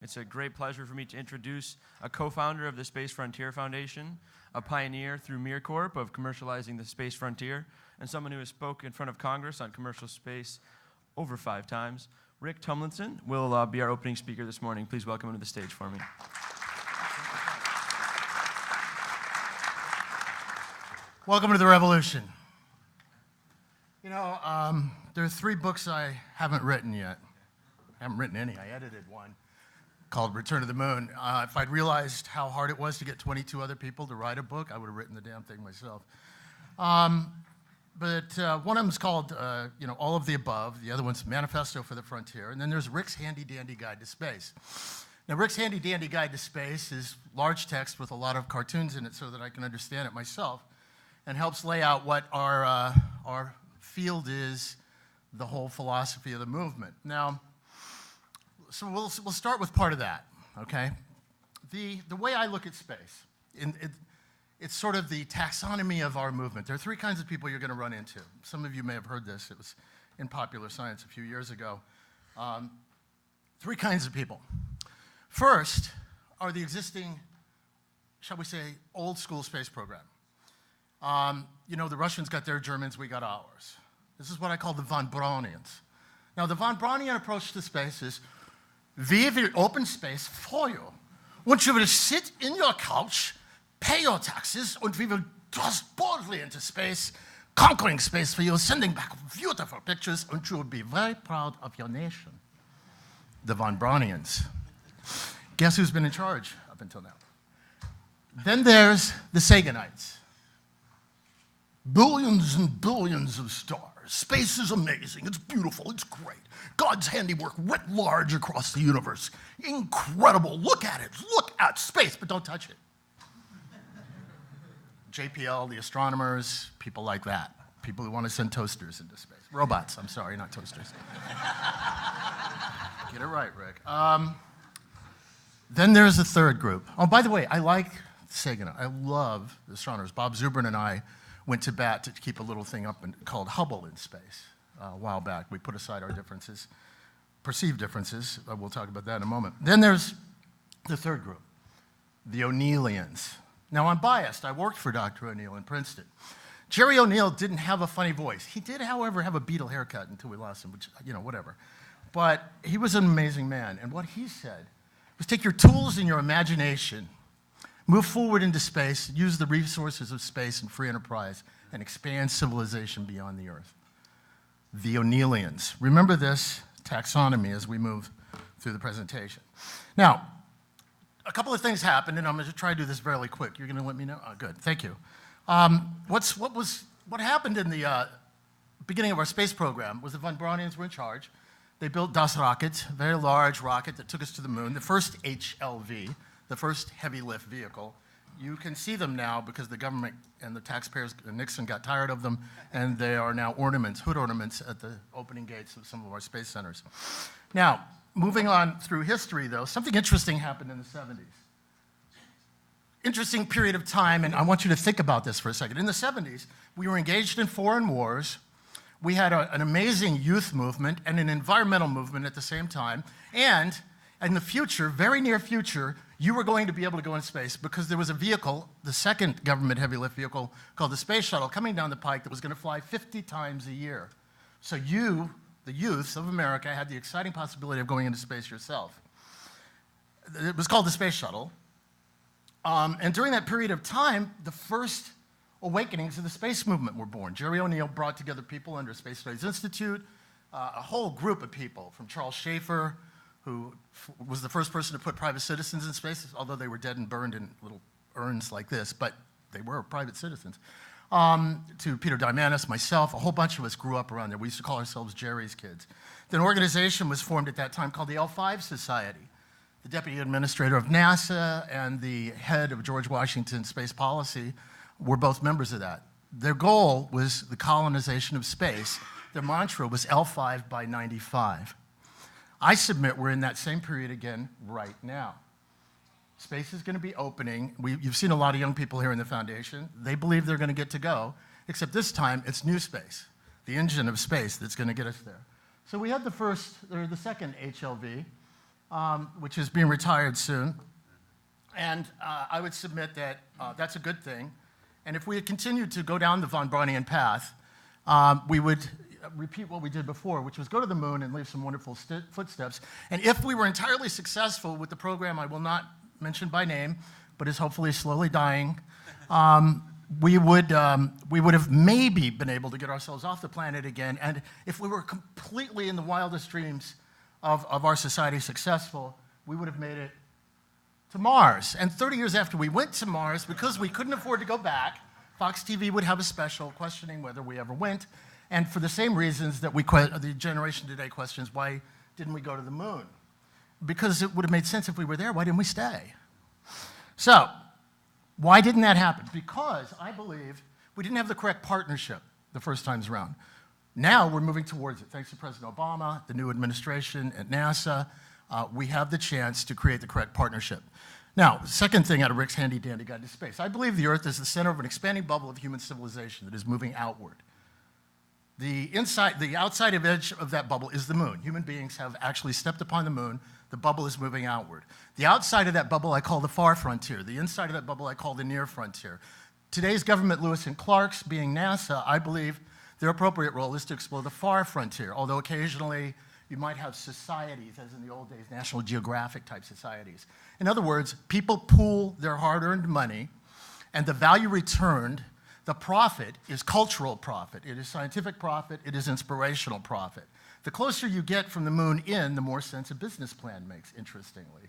It's a great pleasure for me to introduce a co-founder of the Space Frontier Foundation, a pioneer through MirCorp of commercializing the space frontier, and someone who has spoken in front of Congress on commercial space over 5 times. Rick Tumlinson will be our opening speaker this morning. Please welcome him to the stage for me. Welcome to the revolution. You know, there are 3 books I haven't written yet. I haven't written any. I edited one called Return to the Moon. If I'd realized how hard it was to get 22 other people to write a book, I would have written the damn thing myself. But one of them is called, All of the Above. The other one's Manifesto for the Frontier. And then there's Rick's Handy Dandy Guide to Space. Now, Rick's Handy Dandy Guide to Space is large text with a lot of cartoons in it so that I can understand it myself, and helps lay out what our field is, the whole philosophy of the movement. Now, so we'll start with part of that, okay? The way I look at space, it's sort of the taxonomy of our movement. There are 3 kinds of people you're going to run into. Some of you may have heard this. It was in Popular Science a few years ago. 3 kinds of people. First are the existing, shall we say, old school space program. The Russians got their Germans, we got ours. This is what I call the von Braunians. Now, the von Braunian approach to space is, we will open space for you. And you will sit in your couch, pay your taxes, and we will thrust boldly into space, conquering space for you, sending back beautiful pictures, and you will be very proud of your nation. The von Braunians. Guess who's been in charge up until now? Then there's the Saganites. Billions and billions of stars. Space is amazing. It's beautiful. It's great. God's handiwork writ large across the universe. Incredible. Look at it. Look at space, but don't touch it. JPL, the astronomers, people like that. People who want to send toasters into space. Robots, I'm sorry, not toasters. Get it right, Rick. Then there's a third group. Oh, by the way, I like Sagan. I love the astronomers. Bob Zubrin and I went to bat to keep a little thing up called Hubble in space a while back. We put aside our differences, perceived differences. We'll talk about that in a moment. Then there's the third group, the O'Neillians. Now, I'm biased. I worked for Dr. O'Neill in Princeton. Jerry O'Neill didn't have a funny voice. He did, however, have a Beatle haircut until we lost him, which, whatever. But he was an amazing man. And what he said was, take your tools and your imagination, move forward into space, use the resources of space and free enterprise, and expand civilization beyond the Earth. The O'Neillians. Remember this taxonomy as we move through the presentation. Now, a couple of things happened, and I'm going to try to do this fairly quick. You're going to let me know? Oh, good. Thank you. What happened in the beginning of our space program was the von Braunians were in charge. They built Das Rocket, a very large rocket that took us to the moon, the first HLV, the first heavy lift vehicle. You can see them now because the government and the taxpayers, Nixon got tired of them, and they are now ornaments, hood ornaments at the opening gates of some of our space centers. Now, moving on through history, though, something interesting happened in the 70s. Interesting period of time, and I want you to think about this for a second. In the 70s, we were engaged in foreign wars. We had an amazing youth movement and an environmental movement at the same time, and in the future, very near future, you were going to be able to go in space because there was a vehicle, the second government heavy lift vehicle, called the Space Shuttle, coming down the pike that was going to fly 50 times a year. So you, the youth of America, had the exciting possibility of going into space yourself. It was called the Space Shuttle. And during that period of time, the first awakenings of the space movement were born. Jerry O'Neill brought together people under Space Studies Institute, a whole group of people, from Charles Schaefer, who was the first person to put private citizens in space, although they were dead and burned in little urns like this, but they were private citizens, to Peter Diamandis, myself. A whole bunch of us grew up around there. We used to call ourselves Jerry's kids. Then an organization was formed at that time called the L5 Society. The deputy administrator of NASA and the head of George Washington space policy were both members of that. Their goal was the colonization of space. Their mantra was L5 by 95. I submit we're in that same period again right now. Space is going to be opening. You've seen a lot of young people here in the foundation. They believe they're going to get to go, except this time it's NewSpace, the engine of space that's going to get us there. So we had the second HLV, which is being retired soon. And I would submit that that's a good thing. And if we had continued to go down the von Braunian path, we would repeat what we did before, which was go to the moon and leave some wonderful footsteps. And if we were entirely successful with the program I will not mention by name, but is hopefully slowly dying, we would have maybe been able to get ourselves off the planet again. And if we were completely in the wildest dreams of our society successful, we would have made it to Mars. And 30 years after we went to Mars, because we couldn't afford to go back, Fox TV would have a special questioning whether we ever went. And for the same reasons that the generation today questions, why didn't we go to the moon? Because it would have made sense if we were there. Why didn't we stay? So, why didn't that happen? Because I believe we didn't have the correct partnership the first times around. Now we're moving towards it. Thanks to President Obama, the new administration at NASA, we have the chance to create the correct partnership. Now, second thing out of Rick's handy-dandy guide to space. I believe the Earth is the center of an expanding bubble of human civilization that is moving outward. The outside edge of that bubble is the moon. Human beings have actually stepped upon the moon. The bubble is moving outward. The outside of that bubble I call the far frontier. The inside of that bubble I call the near frontier. Today's government, Lewis and Clark's, being NASA, I believe their appropriate role is to explore the far frontier, although occasionally you might have societies, as in the old days, National Geographic type societies. In other words, people pool their hard-earned money, and the value returned, the profit, is cultural profit. It is scientific profit. It is inspirational profit. The closer you get from the moon in, the more sense a business plan makes, interestingly.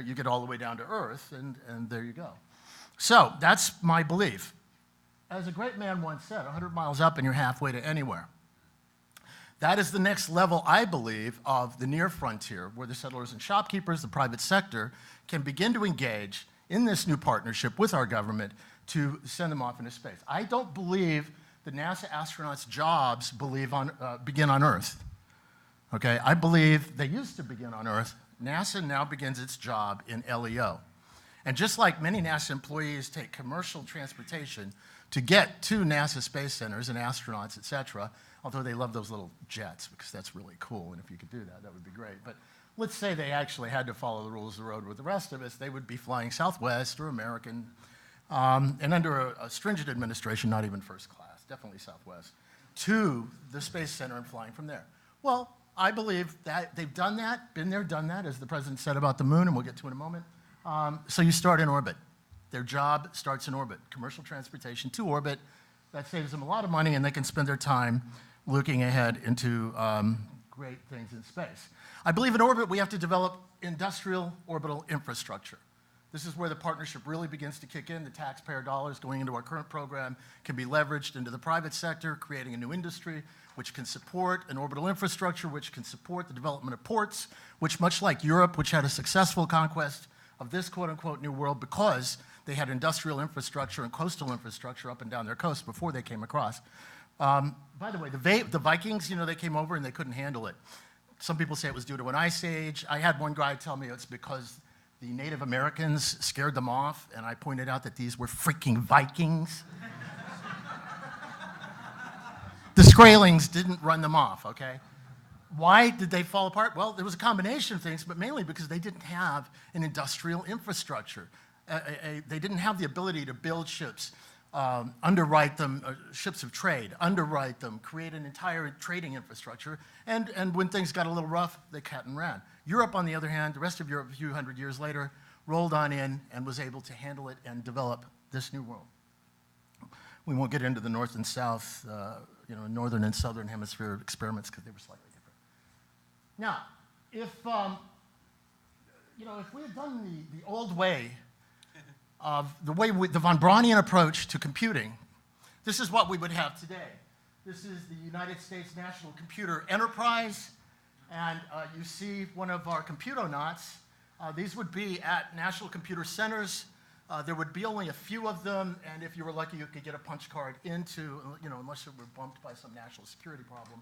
You get all the way down to Earth, and there you go. So that's my belief. As a great man once said, 100 miles up and you're halfway to anywhere. That is the next level, I believe, of the near frontier, where the settlers and shopkeepers, the private sector, can begin to engage in this new partnership with our government to send them off into space. I don't believe the NASA astronauts' jobs begin on Earth. Okay, I believe they used to begin on Earth. NASA now begins its job in LEO. And just like many NASA employees take commercial transportation to get to NASA space centers and astronauts, et cetera, although they love those little jets because that's really cool, and if you could do that, that would be great. But let's say they actually had to follow the rules of the road with the rest of us, they would be flying Southwest or American, and under a stringent administration, not even first class, definitely Southwest, to the Space Center and flying from there. Well, I believe that they've done that, been there, done that, as the president said about the moon, and we'll get to in a moment. So you start in orbit. Their job starts in orbit, commercial transportation to orbit. That saves them a lot of money, and they can spend their time looking ahead into great things in space. I believe in orbit we have to develop industrial orbital infrastructure. This is where the partnership really begins to kick in. The taxpayer dollars going into our current program can be leveraged into the private sector, creating a new industry which can support an orbital infrastructure, which can support the development of ports, which, much like Europe, which had a successful conquest of this quote-unquote new world because they had industrial infrastructure and coastal infrastructure up and down their coast before they came across. By the way, the Vikings, they came over and they couldn't handle it. Some people say it was due to an ice age. I had one guy tell me it's because the Native Americans scared them off, and I pointed out that these were freaking Vikings. The Skraelings didn't run them off, okay? Why did they fall apart? Well, there was a combination of things, but mainly because they didn't have an industrial infrastructure. They didn't have the ability to build ships, underwrite them, ships of trade, underwrite them, create an entire trading infrastructure, and when things got a little rough, they cut and ran. Europe, on the other hand, the rest of Europe a few hundred years later, rolled on in and was able to handle it and develop this new world. We won't get into the north and south, northern and southern hemisphere experiments because they were slightly different. Now, if we had done the old way of the von Braunian approach to computing, this is what we would have today. This is the United States National Computer Enterprise, and you see one of our computonauts. These would be at national computer centers. There would be only a few of them, and if you were lucky, you could get a punch card into, unless you were bumped by some national security problem.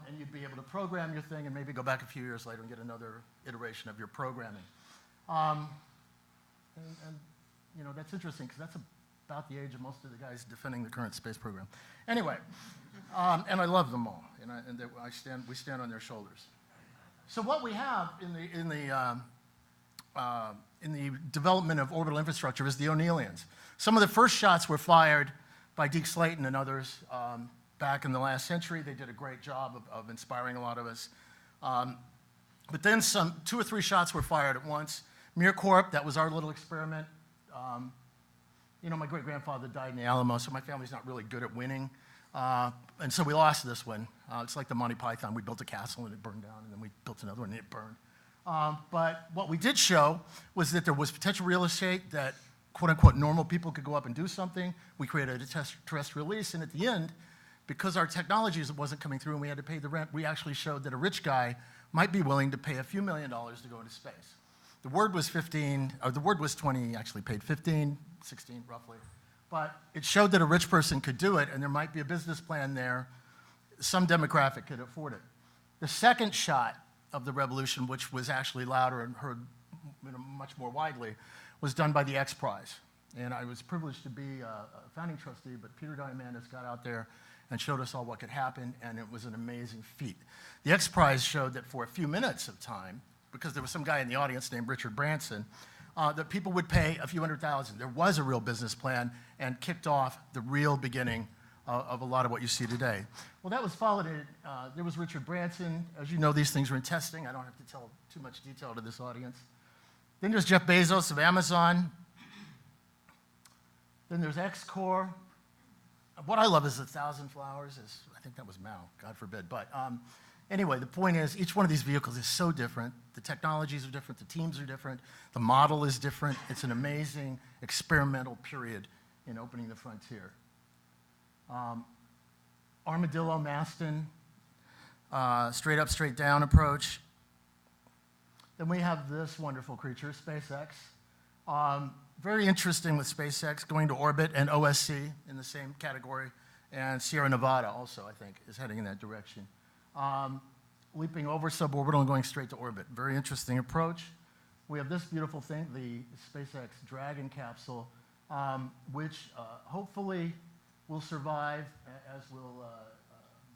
And you'd be able to program your thing and maybe go back a few years later and get another iteration of your programming. That's interesting because that's about the age of most of the guys defending the current space program. Anyway, and I love them all, and we stand on their shoulders. So what we have in the development of orbital infrastructure is the O'Neillians. Some of the first shots were fired by Deke Slayton and others back in the last century. They did a great job of inspiring a lot of us. But then two or three shots were fired at once. MirCorp, that was our little experiment. My great-grandfather died in the Alamo, so my family's not really good at winning. And so we lost this one. It's like the Monty Python. We built a castle and it burned down, and then we built another one and it burned. But what we did show was that there was potential real estate that, quote-unquote, normal people could go up and do something. We created a terrestrial lease, and at the end, because our technology wasn't coming through and we had to pay the rent, we actually showed that a rich guy might be willing to pay a few $1 million to go into space. The word was 20, he actually paid 15, 16 roughly. But it showed that a rich person could do it, and there might be a business plan there. Some demographic could afford it. The second shot of the revolution, which was actually louder and heard much more widely, was done by the X Prize. And I was privileged to be a founding trustee, but Peter Diamandis got out there and showed us all what could happen, and it was an amazing feat. The X Prize showed that for a few minutes of time, because there was some guy in the audience named Richard Branson, that people would pay a few $100,000. There was a real business plan and kicked off the real beginning of a lot of what you see today. Well, that was followed, there was Richard Branson. As you know, these things were in testing. I don't have to tell too much detail to this audience. Then there's Jeff Bezos of Amazon. Then there's X-Corp. What I love is 1,000 Flowers. I think that was Mao, God forbid. But anyway, the point is, each one of these vehicles is so different. The technologies are different. The teams are different. The model is different. It's an amazing experimental period in opening the frontier. Armadillo, Maston, straight up, straight down approach. Then we have this wonderful creature, SpaceX. Very interesting with SpaceX, going to orbit, and OSC in the same category, and Sierra Nevada also, I think, is heading in that direction. Leaping over suborbital and going straight to orbit. Very interesting approach. We have this beautiful thing, the SpaceX Dragon capsule, which hopefully will survive, as will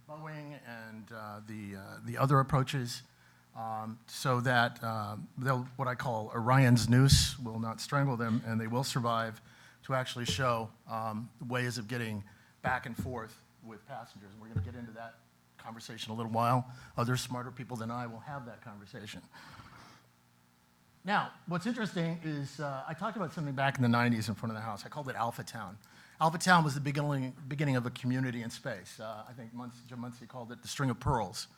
Boeing and the other approaches, so that they'll, what I call Orion's noose, will not strangle them, and they will survive to actually show ways of getting back and forth with passengers. And we're going to get into that conversation in a little while. Other smarter people than I will have that conversation. Now, what's interesting is I talked about something back in the 90s in front of the house. I called it Alpha Town. Alpha Town was the beginning of a community in space. I think Jim Muncie called it the string of pearls.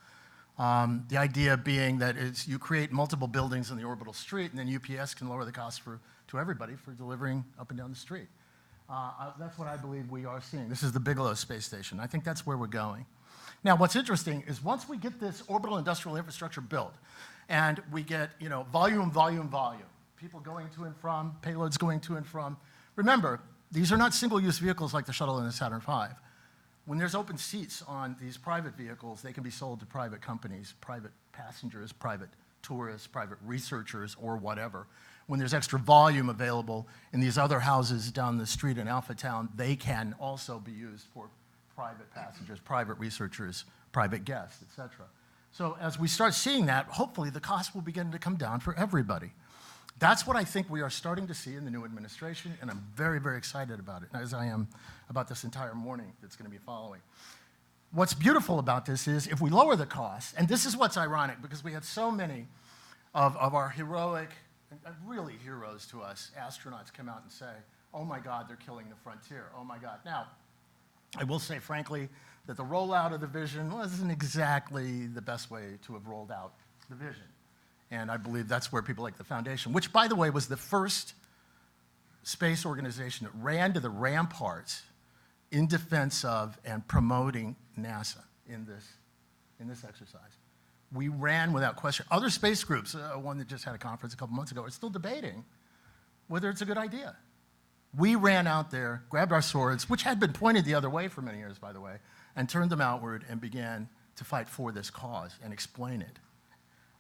The idea being that is you create multiple buildings in the orbital street, and then UPS can lower the cost to everybody for delivering up and down the street. That's what I believe we are seeing. This is the Bigelow space station. I think that's where we're going. Now, what's interesting is once we get this orbital industrial infrastructure built, and we get volume, people going to and from, payloads going to and from. Remember, these are not single-use vehicles like the shuttle and the Saturn V. When there's open seats on these private vehicles, they can be sold to private companies, private passengers, private tourists, private researchers, or whatever. When there's extra volume available in these other houses down the street in Alpha Town, they can also be used for private passengers, private researchers, private guests, etc. So as we start seeing that, hopefully the cost will begin to come down for everybody. That's what I think we are starting to see in the new administration, and I'm very, very excited about it, as I am about this entire morning that's going to be following. What's beautiful about this is if we lower the cost, and this is what's ironic, because we had so many of our heroic, really heroes to us, astronauts come out and say, oh my God, they're killing the frontier, oh my God. Now, I will say, frankly, that the rollout of the vision wasn't exactly the best way to have rolled out the vision. And I believe that's where people like the Foundation, which, by the way, was the first space organization that ran to the ramparts in defense of and promoting NASA in this exercise. We ran without question. Other space groups, one that just had a conference a couple months ago, are still debating whether it's a good idea. We ran out there, grabbed our swords, which had been pointed the other way for many years, by the way, and turned them outward and began to fight for this cause and explain it.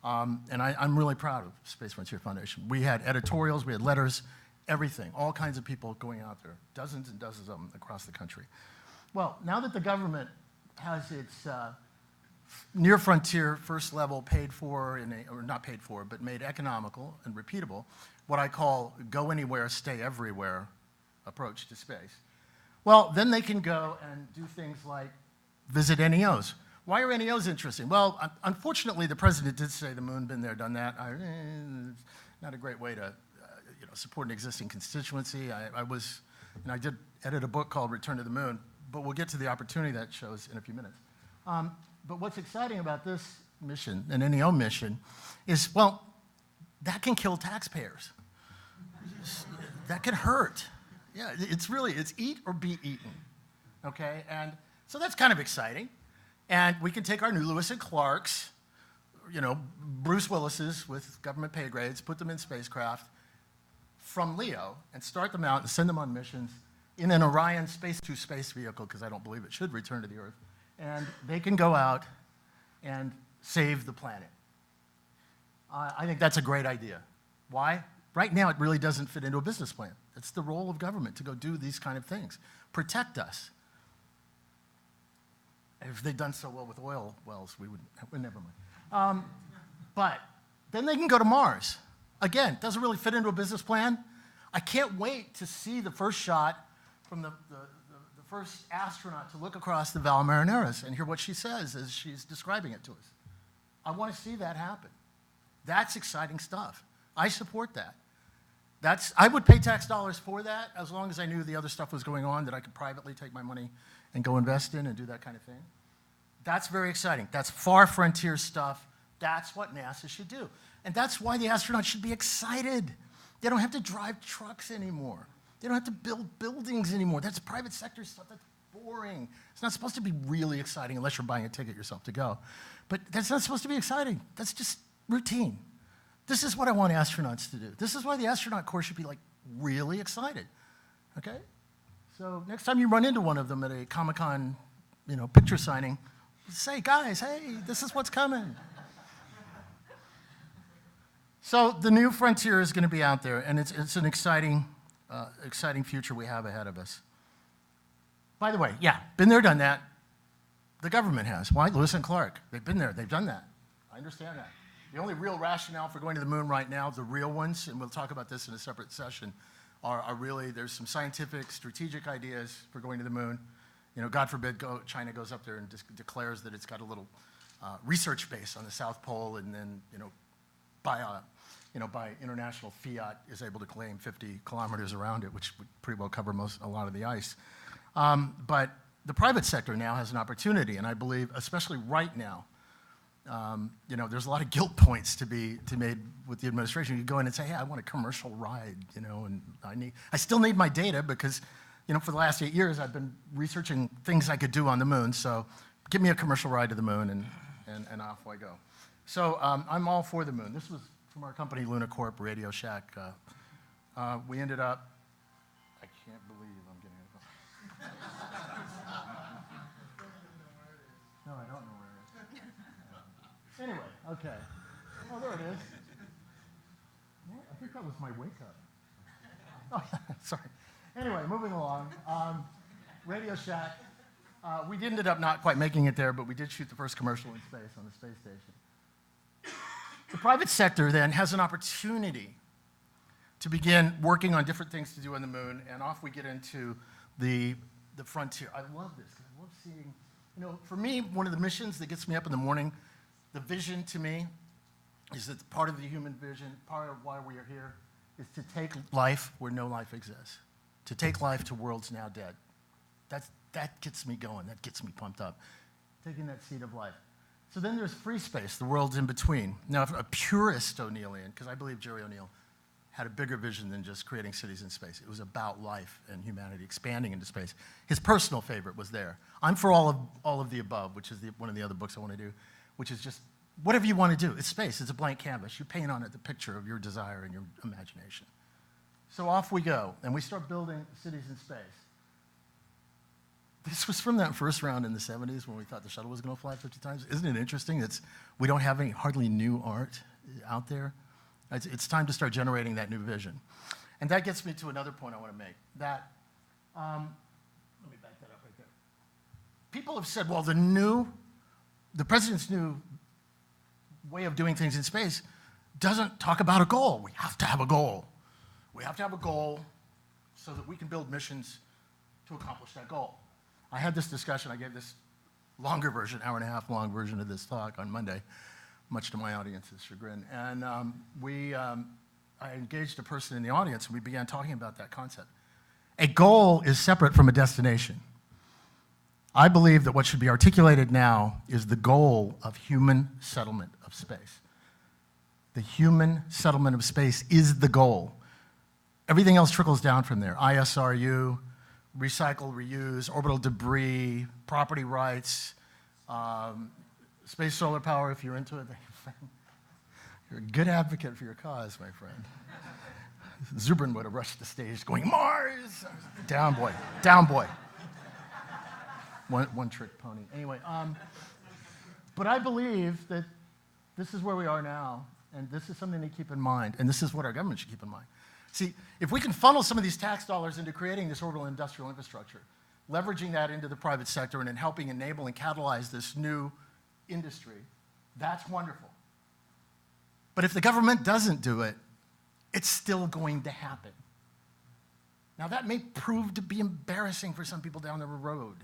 And I'm really proud of Space Frontier Foundation. We had editorials, we had letters, everything, all kinds of people going out there, dozens and dozens of them across the country. Well, now that the government has its near frontier, first level, paid for, or not paid for, but made economical and repeatable, what I call go anywhere, stay everywhere approach to space. Well, then they can go and do things like visit NEOs. Why are NEOs interesting? Well, unfortunately, the president did say the moon, been there, done that. It's not a great way to support an existing constituency. I did edit a book called Return to the Moon, but we'll get to the opportunity that shows in a few minutes. But what's exciting about this mission, an NEO mission, is, well, that can kill taxpayers. That can hurt. Yeah, it's eat or be eaten, okay? And so that's kind of exciting. And we can take our new Lewis and Clarks, Bruce Willis's with government pay grades, put them in spacecraft from LEO and start them out and send them on missions in an Orion space-to-space vehicle, because I don't believe it should return to the Earth. And they can go out and save the planet. I think that's a great idea. Why? Right now, it really doesn't fit into a business plan. It's the role of government to go do these kind of things. Protect us. If they'd done so well with oil wells, we would never mind. But then they can go to Mars. Again, doesn't really fit into a business plan. I can't wait to see the first shot from the first astronaut to look across the Val Marineris and hear what she says as she's describing it to us. I want to see that happen. That's exciting stuff. I support that. I would pay tax dollars for that as long as I knew the other stuff was going on that I could privately take my money and go invest in and do that kind of thing. That's very exciting. That's far frontier stuff. That's what NASA should do. And that's why the astronauts should be excited. They don't have to drive trucks anymore. They don't have to build buildings anymore. That's private sector stuff. That's boring. It's not supposed to be really exciting unless you're buying a ticket yourself to go. But that's not supposed to be exciting. That's just routine. This is what I want astronauts to do. This is why the astronaut corps should be really excited. Okay? So next time you run into one of them at a Comic-Con, picture signing, say, guys, hey, this is what's coming. So the new frontier is going to be out there, and it's an exciting future we have ahead of us. By the way, yeah, been there, done that. The government has. Why? Lewis and Clark. They've been there. They've done that. I understand that. The only real rationale for going to the moon right now, the real ones, and we'll talk about this in a separate session, are really, there's some scientific, strategic ideas for going to the moon. God forbid China goes up there and declares that it's got a little research base on the South Pole, and then, by international fiat is able to claim 50 kilometers around it, which would pretty well cover a lot of the ice. But the private sector now has an opportunity, and I believe, especially right now, there's a lot of guilt points to be made with the administration. You go in and say, hey, I want a commercial ride, and I still need my data because, for the last 8 years, I've been researching things I could do on the moon. So give me a commercial ride to the moon, and off I go. So I'm all for the moon. This was from our company, Luna Corp, Radio Shack. We ended up, I can't believe I'm getting it. No, I don't know where it is. Anyway, okay. Oh, there it is. I think that was my wake up. Oh, yeah, sorry. Anyway, moving along. Radio Shack. We ended up not quite making it there, but we did shoot the first commercial in space on the space station. The private sector then has an opportunity to begin working on different things to do on the moon, and off we get into the frontier. I love this because I love seeing, for me, one of the missions that gets me up in the morning, the vision to me is that part of the human vision, part of why we are here, is to take life where no life exists, to take life to worlds now dead. That gets me going. That gets me pumped up, taking that seed of life. So then there's free space, the worlds in between. Now, a purist O'Neillian, because I believe Jerry O'Neill had a bigger vision than just creating cities in space. It was about life and humanity expanding into space. His personal favorite was there. I'm for all of the above, which is one of the other books I want to do, which is just whatever you want to do. It's space. It's a blank canvas. You paint on it the picture of your desire and your imagination. So off we go, and we start building cities in space. This was from that first round in the 70s when we thought the shuttle was going to fly 50 times. Isn't it interesting that we don't have any hardly new art out there? It's time to start generating that new vision. And that gets me to another point I want to make. Let me back that up right there. People have said, well, the new the president's new way of doing things in space doesn't talk about a goal. We have to have a goal. We have to have a goal so that we can build missions to accomplish that goal. I had this discussion, I gave this longer version, hour and a half long version of this talk on Monday, much to my audience's chagrin. And I engaged a person in the audience and we began talking about that concept. A goal is separate from a destination. I believe that what should be articulated now is the goal of human settlement of space. The human settlement of space is the goal. Everything else trickles down from there. ISRU, recycle, reuse, orbital debris, property rights, space solar power, if you're into it. You're a good advocate for your cause, my friend. Zubrin would have rushed the stage going, Mars! Down, boy. Down, boy. One trick pony. Anyway, but I believe that this is where we are now, and this is something to keep in mind, and this is what our government should keep in mind. See, if we can funnel some of these tax dollars into creating this orbital industrial infrastructure, leveraging that into the private sector and then helping enable and catalyze this new industry, that's wonderful. But if the government doesn't do it, it's still going to happen. Now, that may prove to be embarrassing for some people down the road.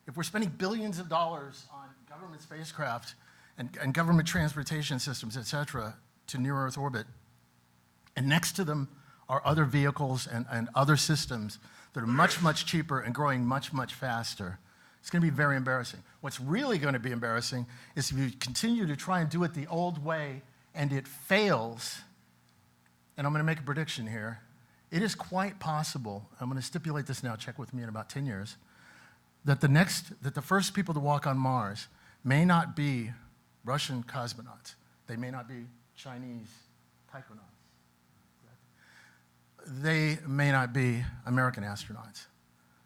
If we're spending billions of dollars on government spacecraft and government transportation systems, et cetera, to near-Earth orbit, and next to them are other vehicles and other systems that are much, much cheaper and growing much, much faster, it's going to be very embarrassing. What's really going to be embarrassing is if you continue to try and do it the old way and it fails, and I'm going to make a prediction here, it is quite possible, I'm going to stipulate this now, check with me in about 10 years, that the first people to walk on Mars may not be Russian cosmonauts. They may not be Chinese taekwonauts. They may not be American astronauts.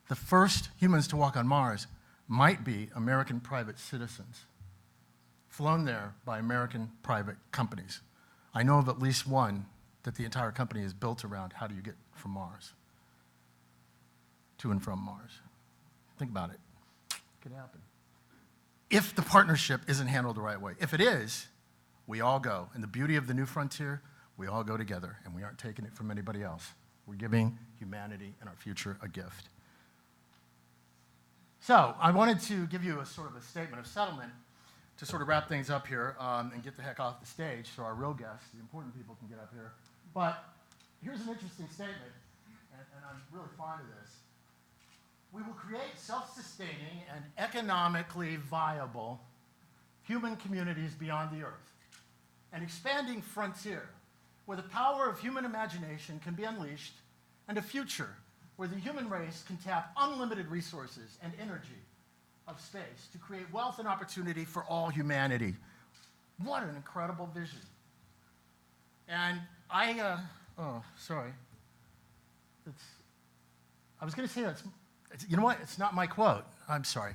The first humans to walk on Mars might be American private citizens, flown there by American private companies. I know of at least one that the entire company is built around how do you get from Mars, to and from Mars. Think about it. It could happen. If the partnership isn't handled the right way. If it is, we all go. And the beauty of the new frontier, we all go together, and we aren't taking it from anybody else. We're giving humanity and our future a gift. So I wanted to give you a sort of a statement of settlement to sort of wrap things up here and get the heck off the stage so our real guests, the important people, can get up here. But here's an interesting statement, and I'm really fond of this. We will create self-sustaining and economically viable human communities beyond the Earth, an expanding frontier where the power of human imagination can be unleashed, and a future where the human race can tap unlimited resources and energy of space to create wealth and opportunity for all humanity. What an incredible vision. And I was going to say you know what? It's not my quote. I'm sorry.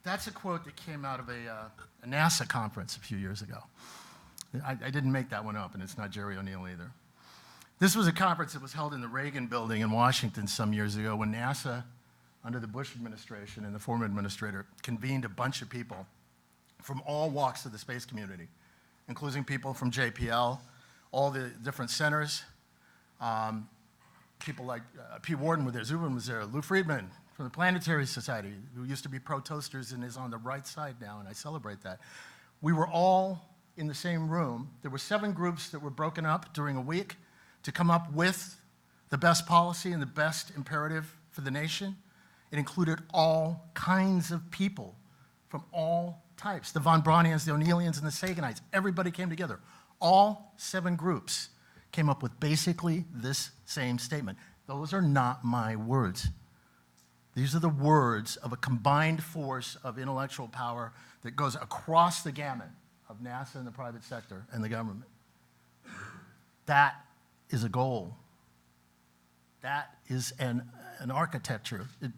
That's a quote that came out of a NASA conference a few years ago. I didn't make that one up, and it's not Jerry O'Neill either. This was a conference that was held in the Reagan Building in Washington some years ago when NASA, under the Bush administration and the former administrator, convened a bunch of people from all walks of the space community, including people from JPL, all the different centers, people like P. Warden was there, Zubin was there, Lou Friedman from the Planetary Society, who used to be pro-toasters and is on the right side now, and I celebrate that. We were all in the same room. There were 7 groups that were broken up during a week to come up with the best policy and the best imperative for the nation. It included all kinds of people from all types, the von Braunians, the O'Neillians, and the Saganites. Everybody came together. All 7 groups came up with basically this same statement. Those are not my words. These are the words of a combined force of intellectual power that goes across the gamut of NASA and the private sector and the government. That is a goal. That is an architecture. It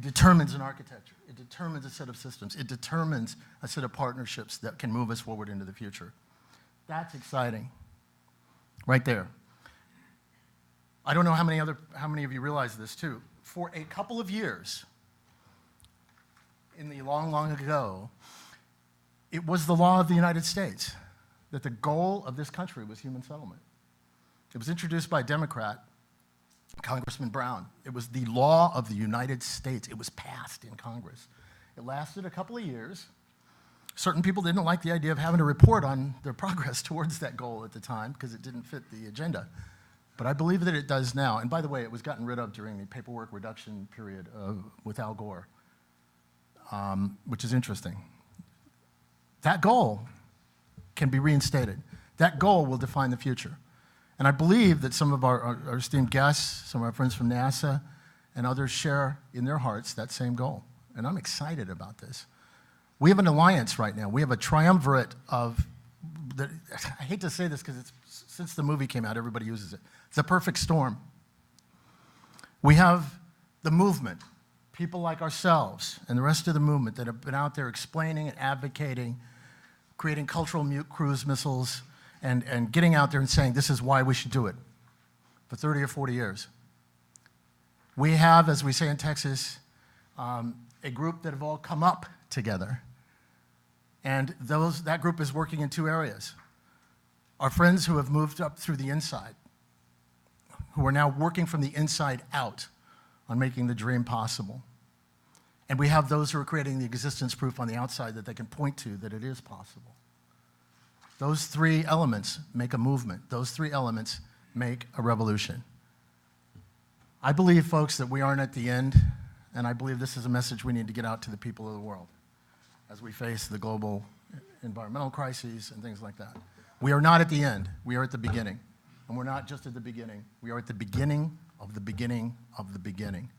determines an architecture. It determines a set of systems. It determines a set of partnerships that can move us forward into the future. That's exciting. Right there. I don't know how many of you realize this too. For a couple of years, in the long, long ago, it was the law of the United States that the goal of this country was human settlement. It was introduced by a Democrat, Congressman Brown. It was the law of the United States. It was passed in Congress. It lasted a couple of years. Certain people didn't like the idea of having to report on their progress towards that goal at the time because it didn't fit the agenda. But I believe that it does now. And by the way, it was gotten rid of during the paperwork reduction period with Al Gore, which is interesting. That goal can be reinstated. That goal will define the future. And I believe that some of our esteemed guests, some of our friends from NASA, and others share in their hearts that same goal. And I'm excited about this. We have an alliance right now. We have a triumvirate of, I hate to say this because since the movie came out, everybody uses it. It's a perfect storm. We have the movement, people like ourselves and the rest of the movement that have been out there explaining and advocating, creating cultural cruise missiles, and getting out there and saying this is why we should do it for 30 or 40 years. We have, as we say in Texas, a group that have all come up together. And that group is working in two areas. Our friends who have moved up through the inside, who are now working from the inside out on making the dream possible. And we have those who are creating the existence proof on the outside that they can point to that it is possible. Those three elements make a movement. Those three elements make a revolution. I believe, folks, that we aren't at the end, and I believe this is a message we need to get out to the people of the world as we face the global environmental crises and things like that. We are not at the end. We are at the beginning. And we're not just at the beginning. We are at the beginning of the beginning of the beginning.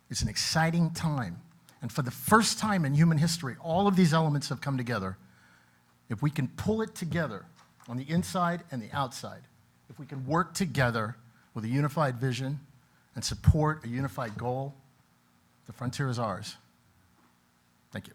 It's an exciting time. And for the first time in human history, all of these elements have come together. If we can pull it together on the inside and the outside, if we can work together with a unified vision and support a unified goal, the frontier is ours. Thank you.